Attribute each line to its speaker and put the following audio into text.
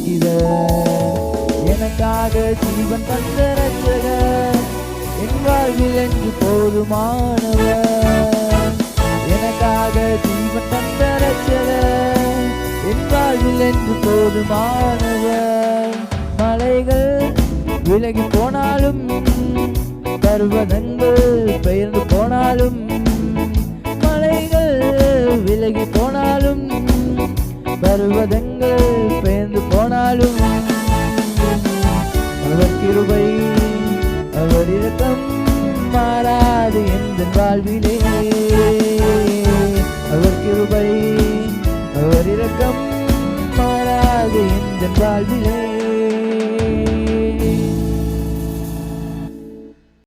Speaker 1: சிநேகிதர், எனக்காக ஜீவன் தந்த ரட்சகர், என் வாழ்வில் என்று போதுமானவர். எனக்காக ஜீவன் தந்த ரட்சகர், என் வாழ்வில் என்று போதுமானவர். மலைகள் விலகி போனாலும், பர்வதங்கள் பெயர்ந்து போனாலும், மலைகள் விலகி போனாலும், பர்வதங்கள் பெயர்ந்து போனாலும், அவர் கிருபை அவர் இரக்கம் மாறாது எந்த வாழ்விலே. அவர் கிருபை அவர் இரக்கம் மாறாது எந்த வாழ்விலே.